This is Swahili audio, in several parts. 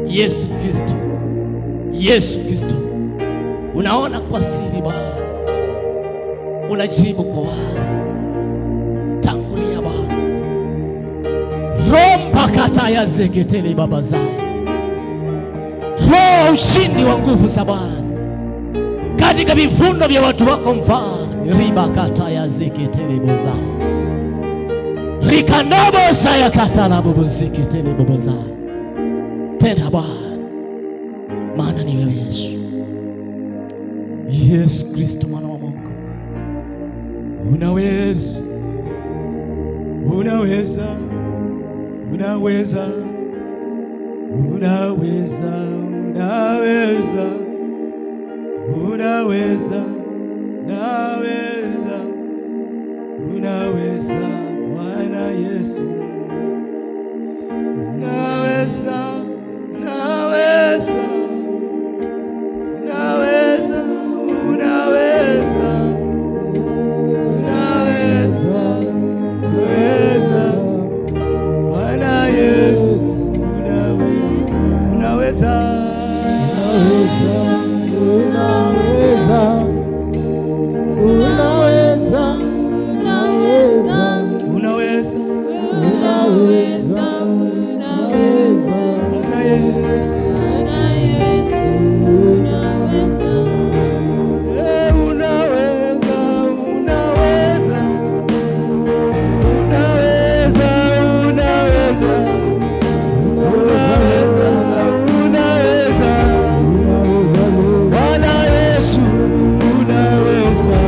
Yesu Kristo, Yesu Kristo, unaona kwa siri Bwana, unajibu kwa wazi. Tangulia Bwana, Roho mpakata ya zeketele baba zao, Roho ushindi wa nguvu za Bwana katika vifundo vya watu wako Mfalme. Riba kata ya zeketele boza, rikandabo saya kata la bobo zeketele bobo za. Tena Bwana, maana ni wewe Yesu, Yesu Kristo mwana wa Mungu. Unaweza, unaweza, unaweza, unaweza, unaweza, unaweza, unaweza, unaweza Bwana Yesu. Unaweza, unaweza, unaweza, unaweza, unaweza, unaweza Bwana Yesu. Unaweza, unaweza, unaweza, unaweza, unaweza, unaweza, Bwana Yesu. Unaweza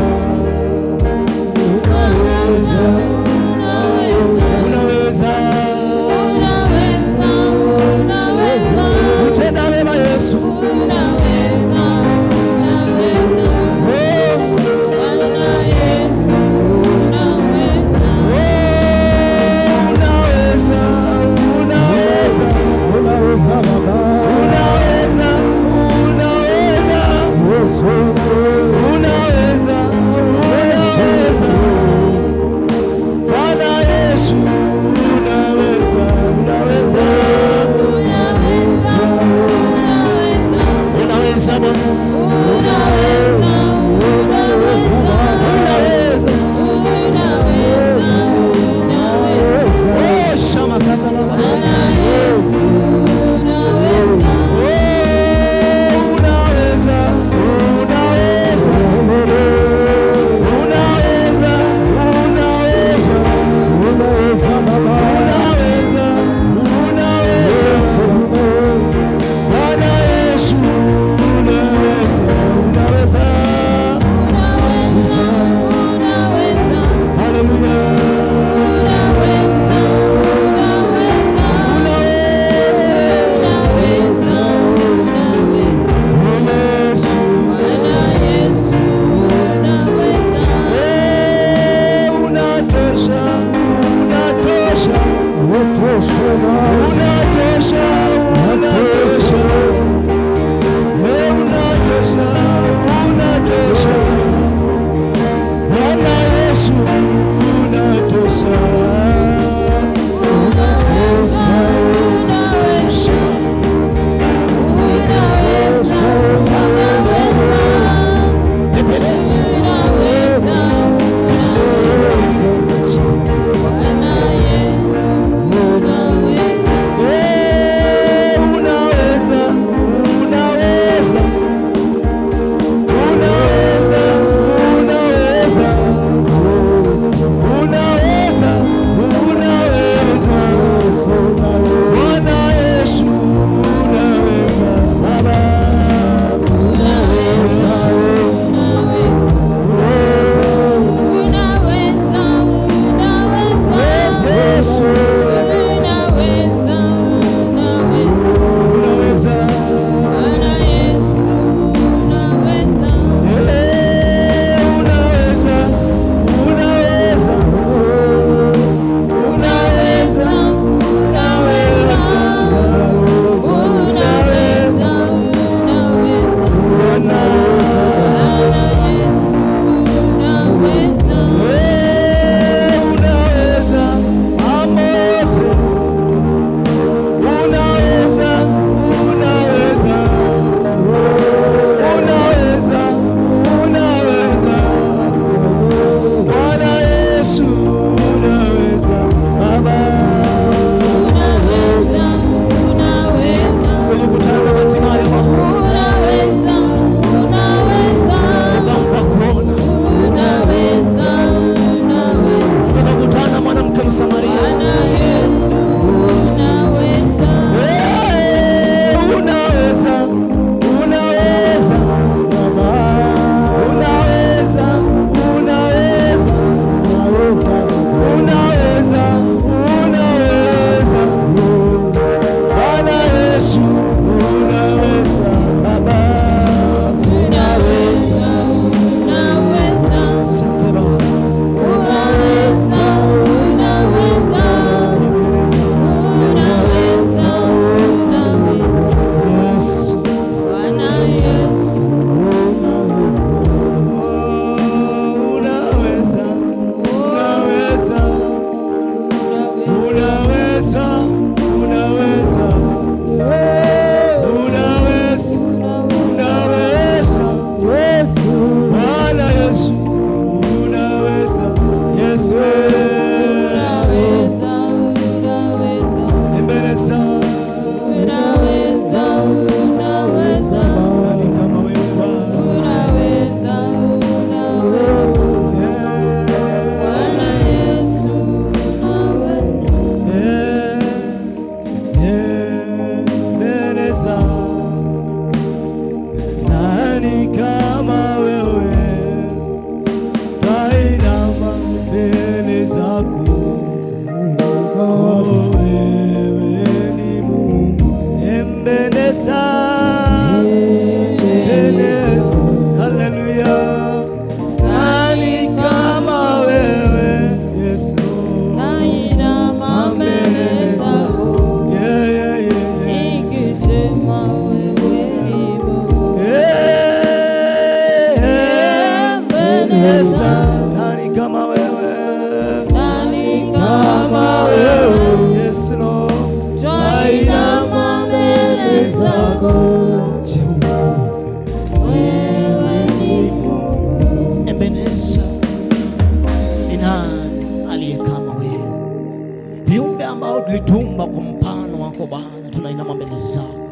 mbele zako,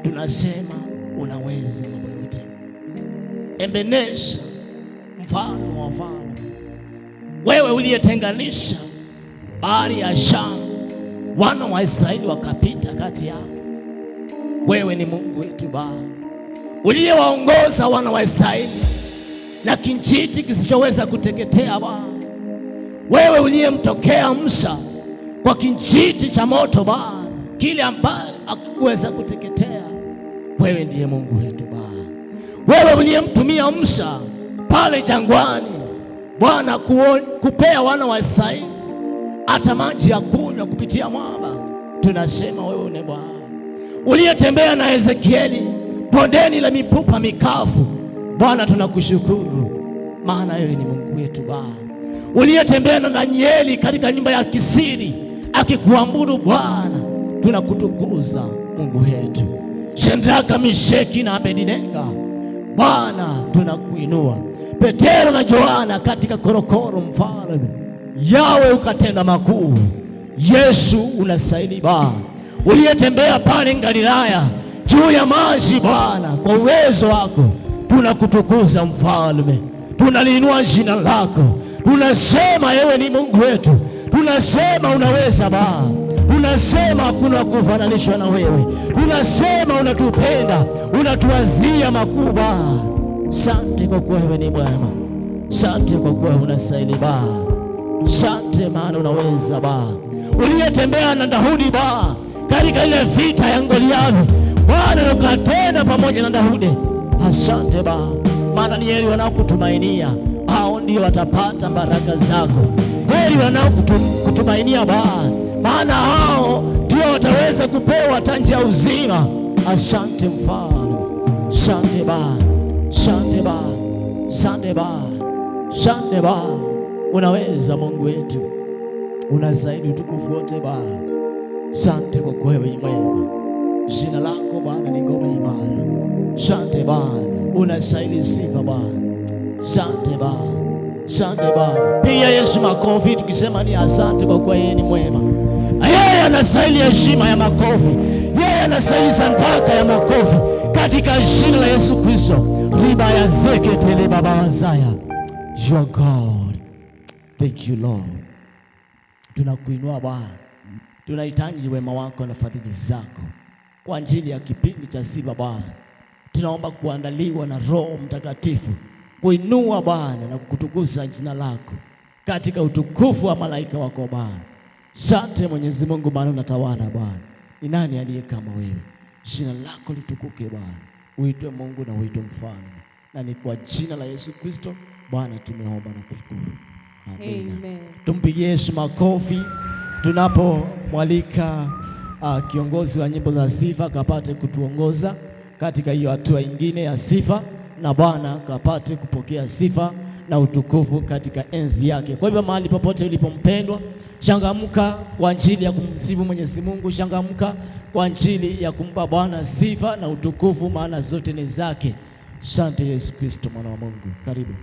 tunasema unaweza mambo yote. Ebeneza, mfalme wa wafalme, wewe uliyetenganisha bahari ya Shamu, wana wa Israeli wakapita kati yake. Wewe ni Mungu wetu Baba, uliyewaongoza wana wa Israeli na kijiti kisichoweza kuteketea Baba. Wewe uliyemtokea Musa kwa kijiti cha moto Baba, kile ambacho hakikuweza kuteketea. Wewe ndiye Mungu wetu Baba. Wewe uliyemtumia Musa pale jangwani Bwana kupea wana wa Israeli hata maji ya kunywa kupitia mwamba. Tunasema wewe ni Bwana. Uliyetembea na Ezekieli bondeni la mipupa mikavu Bwana, tunakushukuru maana wewe ni Mungu wetu Baba. Uliyetembea na Danieli katika nyumba ya kisiri akikuabudu Bwana, tunakutukuza Mungu wetu. Shadraka, Meshaki na Abednego Bwana, tunakuinua. Petero na Yohana katika korokoro, mfalme yawe ukatenda makuu. Yesu unastahili Bwana. Uliyetembea pale Galilaya juu ya maji Bwana, kwa uwezo wako tunakutukuza mfalme, tunaliinua jina lako. Tunasema wewe ni Mungu wetu, tunasema unaweza Baba, tunasema hakuna kufananishwa na wewe, tunasema unatupenda, unatuwazia makubwa. Asante kwa kuwa wewe ni mwema, asante kwa kuwa unastahili Baba, asante maana unaweza Baba. Uliyetembea na Daudi Baba katika ile vita ya Goliathi Bwana, ukatenda pamoja na Daudi. Asante Baba, maana ni heri wanaokutumainia, hao ndio watapata baraka zako. Heri wanaokutumainia Baba, maana hao ndio wataweza kupewa tanja ya uzima. Asante mfalme, asante Baba, asante Baba, asante Baba, asante Baba. Unaweza Mungu wetu, unastahili utukufu wote Baba. Asante kwa kuwa wewe ni mwema, jina lako Bwana ni ngome imara. Asante Bwana, unastahili sifa Bwana. Asante Baba, asante Baba. Piga Yesu makofi tukisema ni asante kwa kuwa yeye ni mwema. Yeye anastahili heshima ya makofi, yeye anastahili sadaka ya makofi katika jina la Yesu Kristo. Riba ya zeketele baba wazaya. Your God. Thank you Lord. Tunakuinua Bwana, tunahitaji wema wako na fadhili zako kwa ajili ya kipindi cha sifa Bwana. Tunaomba kuandaliwa na Roho Mtakatifu kuinua Bwana na kukutukuza jina lako katika utukufu wa malaika wako Bwana. Asante Mwenyezi Mungu, Bwana unatawala Bwana. Ni nani aliye kama wewe? Jina lako litukuke Bwana, uitwe Mungu na uitwe mfalme, na ni kwa jina la Yesu Kristo Bwana tumeomba na kushukuru. Amen. Tumpigie Yesu makofi tunapomwalika kiongozi wa nyimbo za sifa kapate kutuongoza katika hiyo hatua ingine ya sifa, na Bwana kapate kupokea sifa na utukufu katika enzi yake. Kwa hivyo mahali popote ulipompendwa, changamka kwa ajili ya kumsifu Mwenyezi Mungu, changamka kwa ajili ya kumpa Bwana sifa na utukufu, maana zote ni zake. Asante Yesu Kristo mwana wa Mungu. Karibu.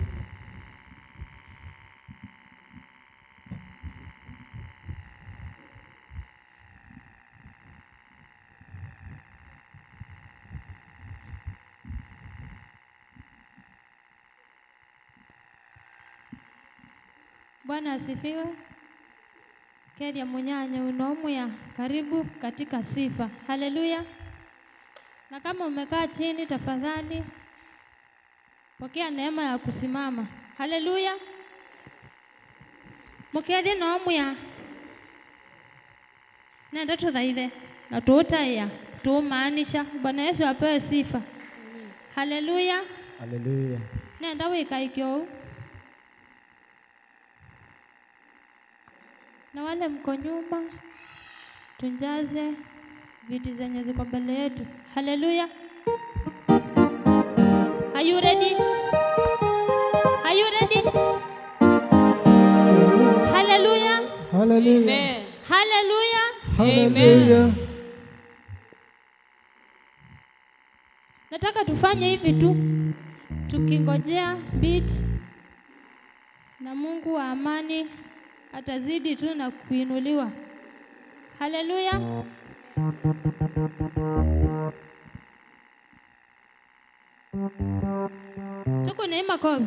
Bwana asifiwe. Kedia munyanya unomya, karibu katika sifa. Haleluya. Na kama umekaa chini, tafadhali pokea neema ya kusimama. Haleluya. Mukedia nomya na ndoto dhaile na tuutaya tuumaanisha. Bwana Yesu apewe sifa. Haleluya. Haleluya. Nenda wika ikyo. Na wale mko nyuma, tunjaze viti zenye ziko mbele yetu. Haleluya. Are you ready? Are you ready? Haleluya. Haleluya. Amen. Haleluya. Amen. Nataka tufanye hivi tu, tukingojea beat, na Mungu wa amani atazidi tu na kuinuliwa. Haleluya. Tuko na makofi.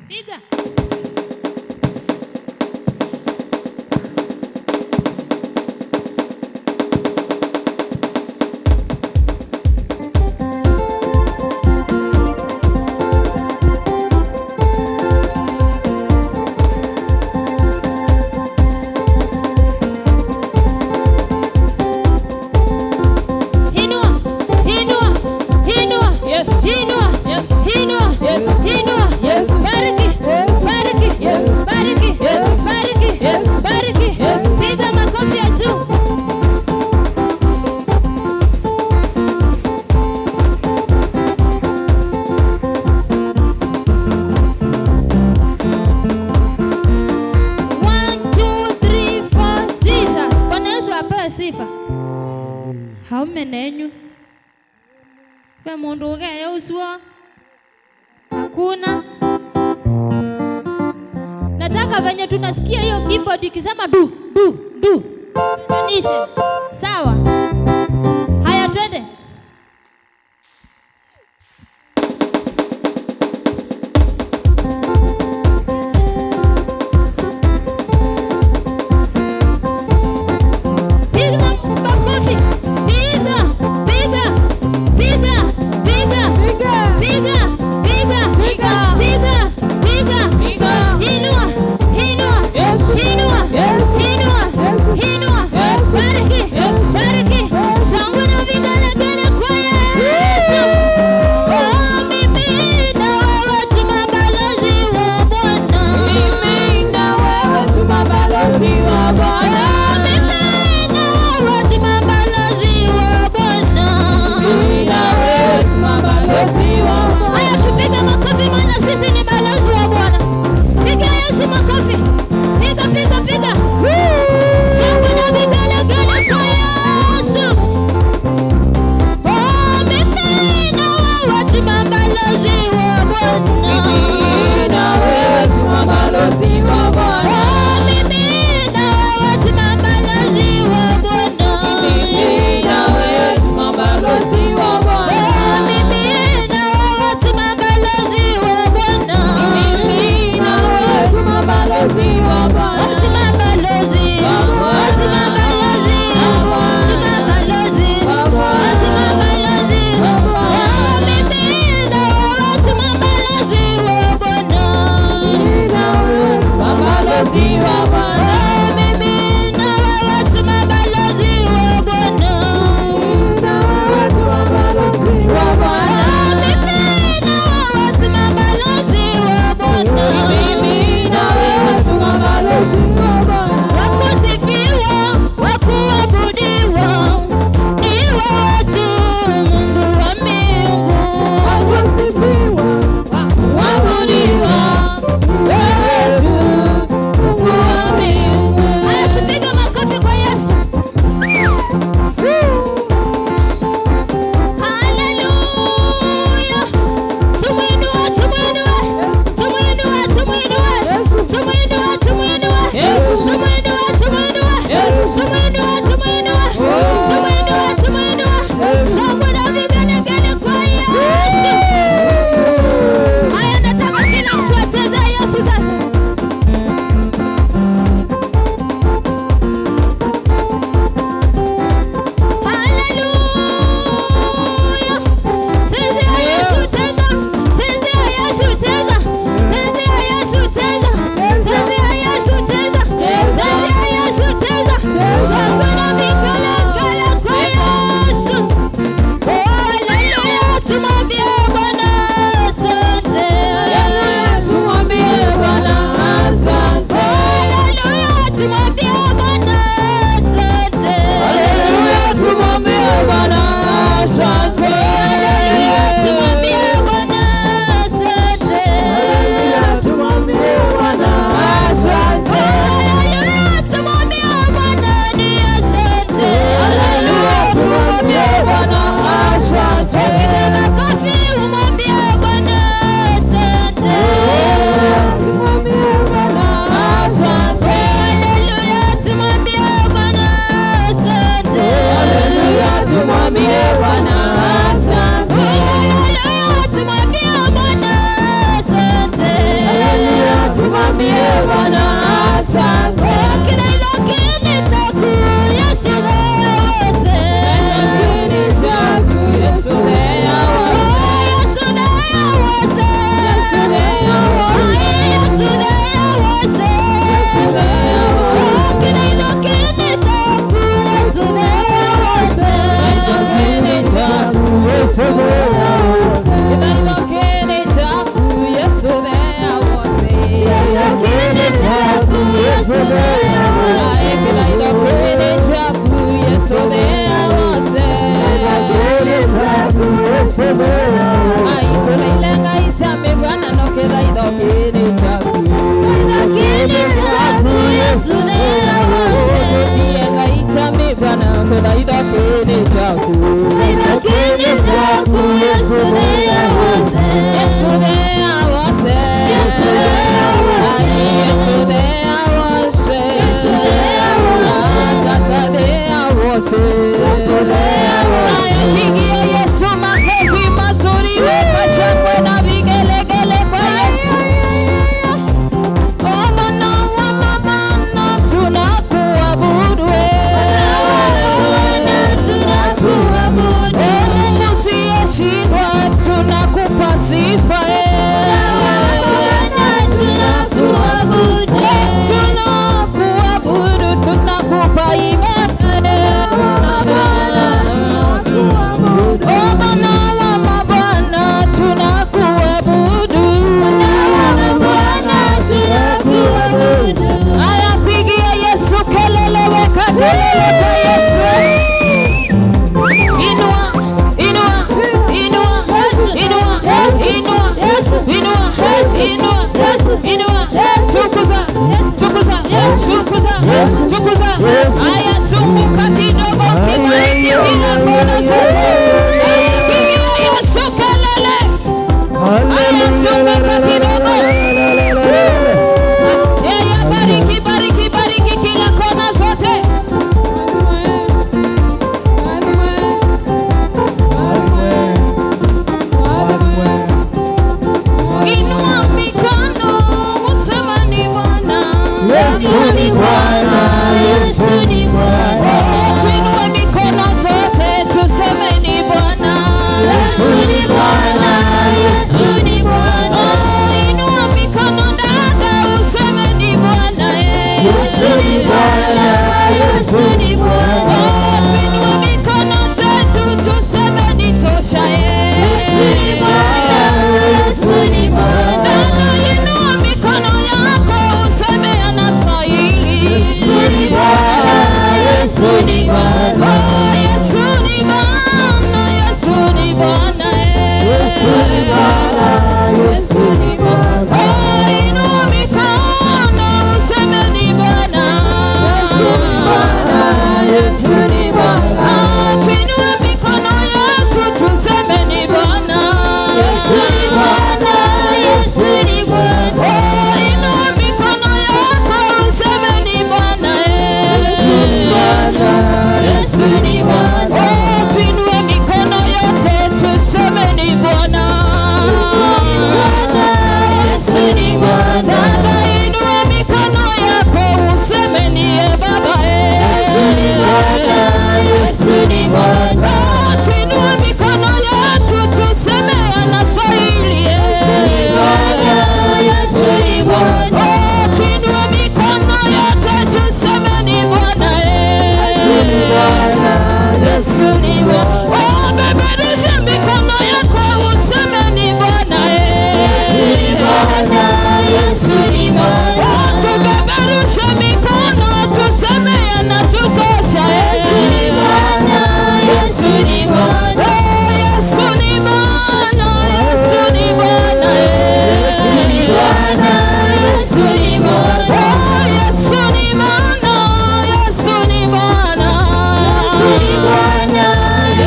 Piga. Haumenenyu pe mundu ugeya uswa hakuna. Nataka venye tunasikia hiyo keyboard ikisema du du du, anishe sawa. Haya, twende. Bariki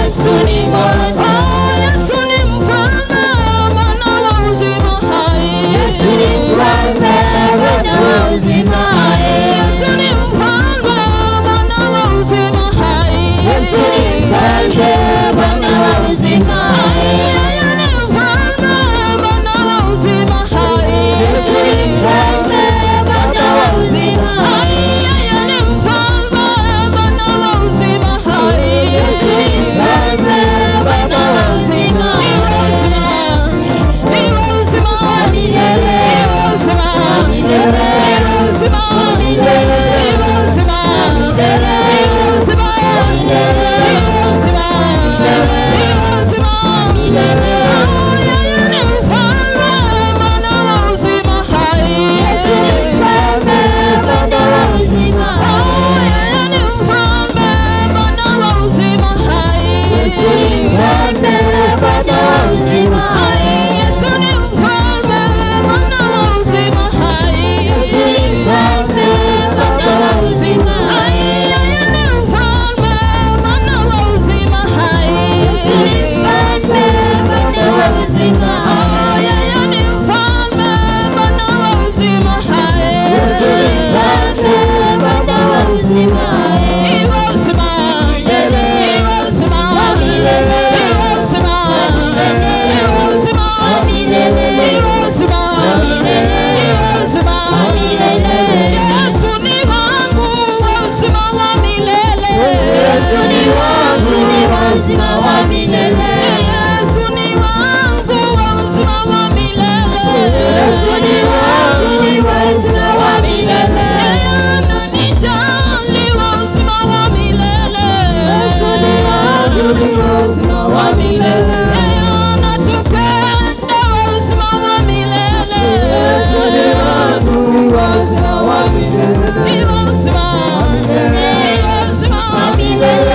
Yesu ni Bwana, uzima wa milele. Yesu ni wangu wa uzima wa milele. Yesu ni wangu ni wa uzima wa milele. Ananijali wa uzima wa milele. Yesu ni wangu ni wa uzima wa milele. Anatupenda wa uzima wa milele. Yesu ni wangu ni wa uzima wa milele. Ni wa uzima wa milele. Ni wa uzima wa milele.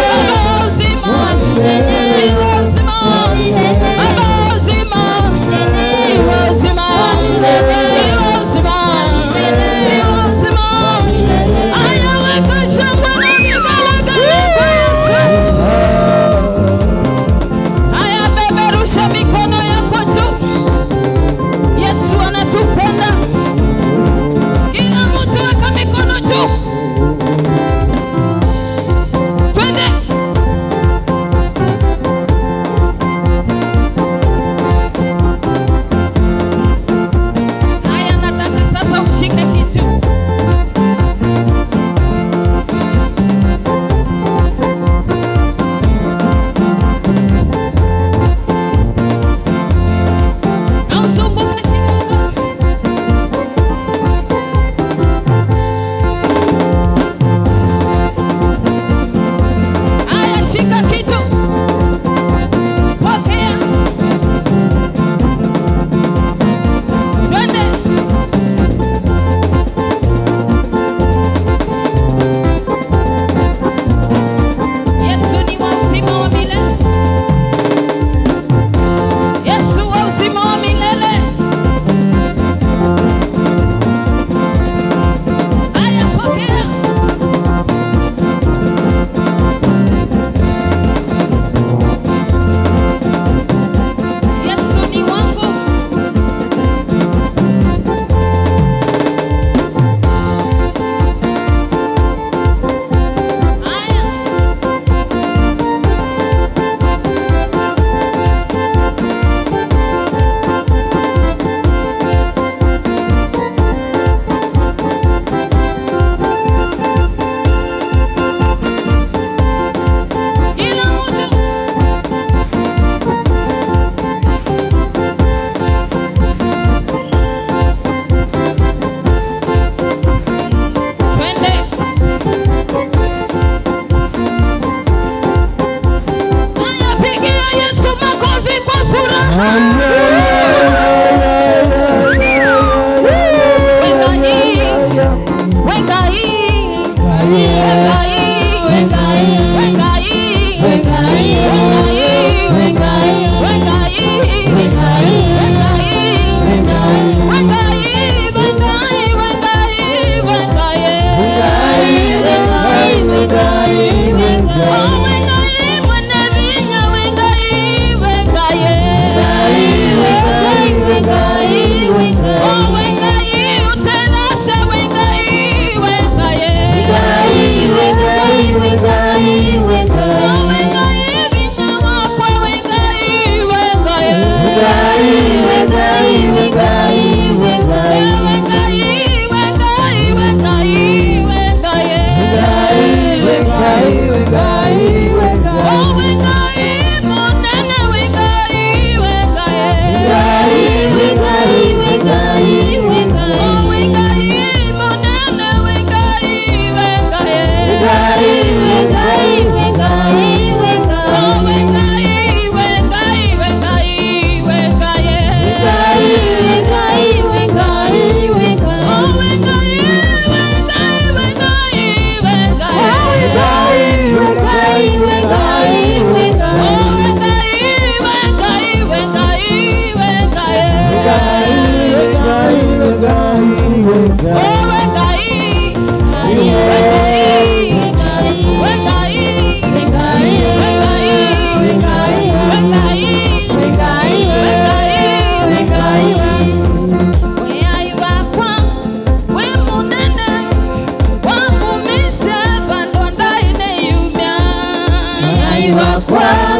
Kwa